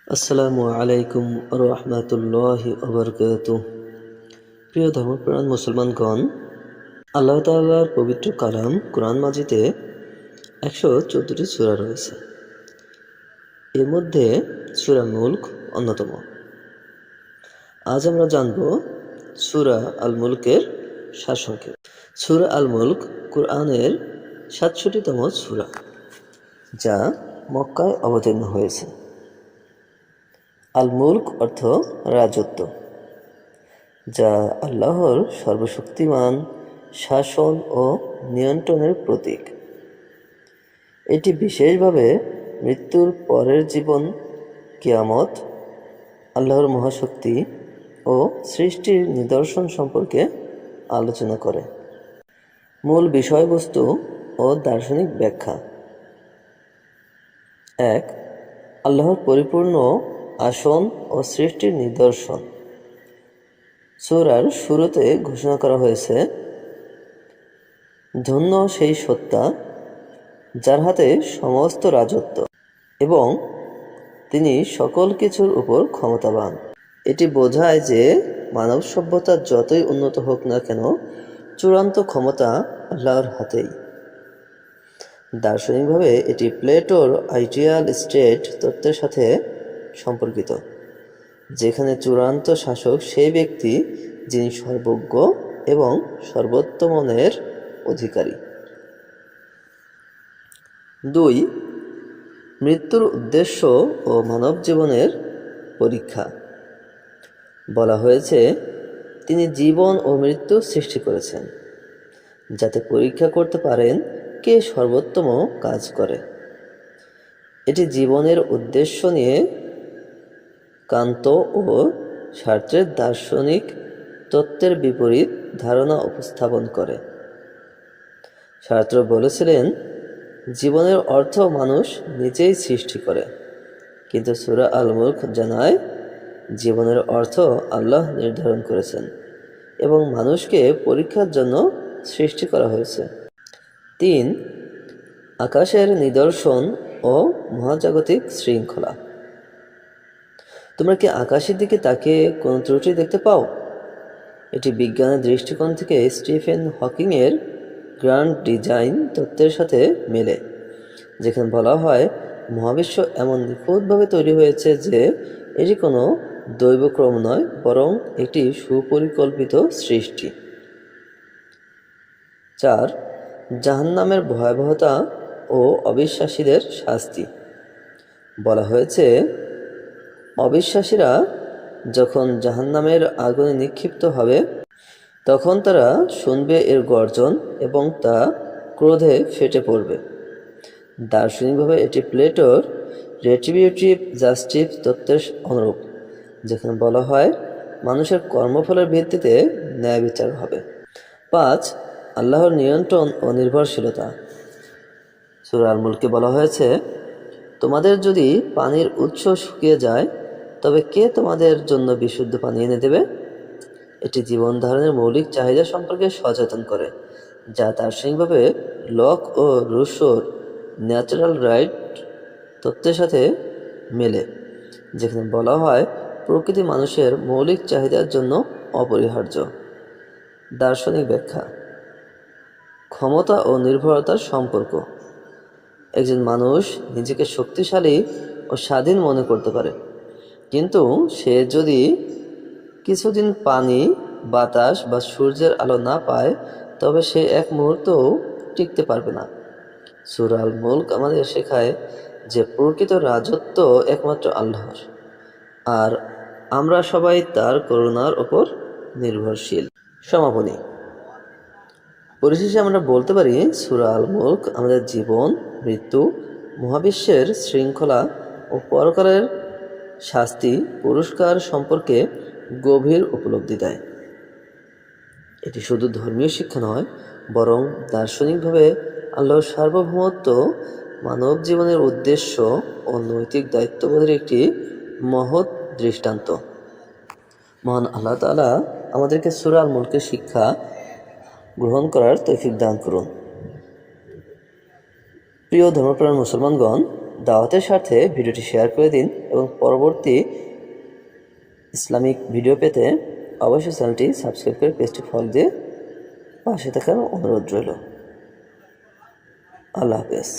আসসালামু আলাইকুম রহমতুল্লাহি ওবরকাতুহ। প্রিয় ধর্মপ্রাণ মুসলমানগণ, আল্লাহ তাআলার পবিত্র কালাম কোরআন মাজিদে 114টি সূরা রয়েছে। এর মধ্যে সূরা মুলক অন্যতম। আজ আমরা জানব সূরা আল মুলকের সারসংক্ষেপ। সূরা আল মুলক কোরআনের 67তম সূরা, যা মক্কায় অবতীর্ণ হয়েছে। আল মুলক অর্থ রাজত্ব, যা আল্লাহর সর্বশক্তিমান শাসন ও নিয়ন্ত্রণের প্রতীক। এটি বিশেষভাবে মৃত্যুর পরের জীবন, কিয়ামত, আল্লাহর মহাশক্তি ও সৃষ্টির নিদর্শন সম্পর্কে আলোচনা করে। মূল বিষয়বস্তু ও দার্শনিক ব্যাখ্যা। 1. আল্লাহর পরিপূর্ণ আসন ও সৃষ্টির নিদর্শন। সূরার শুরুতে ঘোষণা করা হয়েছে, ধন্য সেই সত্তা যার হাতে সমস্ত রাজত্ব এবং তিনি সকল কিছুর উপর ক্ষমতাবান। এটি বোঝায় যে মানব সভ্যতা যতই উন্নত হোক না কেন, চূড়ান্ত ক্ষমতা আল্লাহর হাতেই। দার্শনিকভাবে এটি প্লেটোর আইডিয়াল স্টেট তত্ত্বের সাথে সম্পর্কিত, যেখানে চূড়ান্ত শাসক সেই ব্যক্তি যিনি সর্বজ্ঞ এবং সর্বোত্তমনের অধিকারী। 2. মৃত্যুর উদ্দেশ্য ও মানব জীবনের পরীক্ষা। বলা হয়েছে, তিনি জীবন ও মৃত্যু সৃষ্টি করেছেন যাতে পরীক্ষা করতে পারেন কে সর্বোত্তম কাজ করে। এটি জীবনের উদ্দেশ্য নিয়ে কান্ত ও সার্ত্রের দার্শনিক তত্ত্বের বিপরীত ধারণা উপস্থাপন করে। সার্ত্র বলেছিলেন, জীবনের অর্থ মানুষ নিজেই সৃষ্টি করে, কিন্তু সূরা আল মুলক জানায় জীবনের অর্থ আল্লাহ নির্ধারণ করেছেন এবং মানুষকে পরীক্ষার জন্য সৃষ্টি করা হয়েছে। 3. আকাশের নিদর্শন ও মহাজাগতিক শৃঙ্খলা। তোমরা কি আকাশের দিকে তাকিয়ে কোনো ত্রুটি দেখতে পাও? এটি বিজ্ঞানের দৃষ্টিকোণ থেকে স্টিফেন হকিংয়ের গ্র্যান্ড ডিজাইন তত্ত্বের সাথে মেলে, যেখানে বলা হয় মহাবিশ্ব এমন নিখুঁতভাবে তৈরি হয়েছে যে এটি কোনো দৈবক্রম নয়, বরং একটি সুপরিকল্পিত সৃষ্টি। 4. জাহান্নামের ভয়াবহতা ও অবিশ্বাসীদের শাস্তি। বলা হয়েছে, অবিশ্বাসীরা যখন জাহান্নামের আগুনে নিক্ষিপ্ত হবে, তখন তারা শুনবে এর গর্জন এবং তা ক্রোধে ফেটে পড়বে। দার্শনিকভাবে এটি প্লেটোর রেট্রিবিউটিভ জাস্টিস তত্ত্বের অনুরূপ, যেখানে বলা হয় মানুষের কর্মফলের ভিত্তিতে ন্যায় বিচার হবে। 5. আল্লাহর নিয়ন্ত্রণ ও নির্ভরশীলতা। সূরা আল মুলকে বলা হয়েছে, তোমাদের যদি পানির উৎস শুকিয়ে যায়, তবে কে তোমাদের জন্য বিশুদ্ধ পানি এনে দেবে? এটি জীবন ধারণের মৌলিক চাহিদা সম্পর্কে সচেতন করে, যা দার্শনিকভাবে লক ও রুশোর ন্যাচারাল রাইট তত্ত্বের সাথে মেলে, যেখানে বলা হয় প্রকৃতি মানুষের মৌলিক চাহিদার জন্য অপরিহার্য। দার্শনিক ব্যাখ্যা। ক্ষমতা ও নির্ভরতার সম্পর্ক। একজন মানুষ নিজেকে শক্তিশালী ও স্বাধীন মনে করতে পারে, কিন্তু সে যদি কিছুদিন পানি, বাতাস বা সূর্যের আলো না পায়, তবে সে এক মুহূর্তও টিকতে পারবে না। সূরা আল মুলক আমাদের শেখায় যে প্রকৃত রাজত্ব একমাত্র আল্লাহর, আর আমরা সবাই তার করুণার ওপর নির্ভরশীল। সমাপনী। পরিশেষে আমরা বলতে পারি, সূরা আল মুলক আমাদের জীবন, মৃত্যু, মহাবিশ্বের শৃঙ্খলা ও পরকালের শাস্তি পুরস্কার সম্পর্কে গভীর উপলব্ধি দেয়। এটি শুধু ধর্মীয় শিক্ষা নয়, বরং দার্শনিকভাবে আল্লাহর সার্বভৌমত্ব, মানব জীবনের উদ্দেশ্য ও নৈতিক দায়িত্ববোধের একটি মহৎ দৃষ্টান্ত। মহান আল্লাহ তাআলা আমাদেরকে সূরা আল মুলকের শিক্ষা গ্রহণ করার তৌফিক দান করুন। প্রিয় ধর্মপ্রাণ মুসলমানগণ, দাওয়াতের স্বার্থে ভিডিওটি শেয়ার করে দিন এবং পরবর্তী ইসলামিক ভিডিও পেতে অবশ্যই চ্যানেলটি সাবস্ক্রাইব করে পেজটি ফলো দিয়ে পাশে থাকার অনুরোধ রইল। আল্লাহ হাফেজ।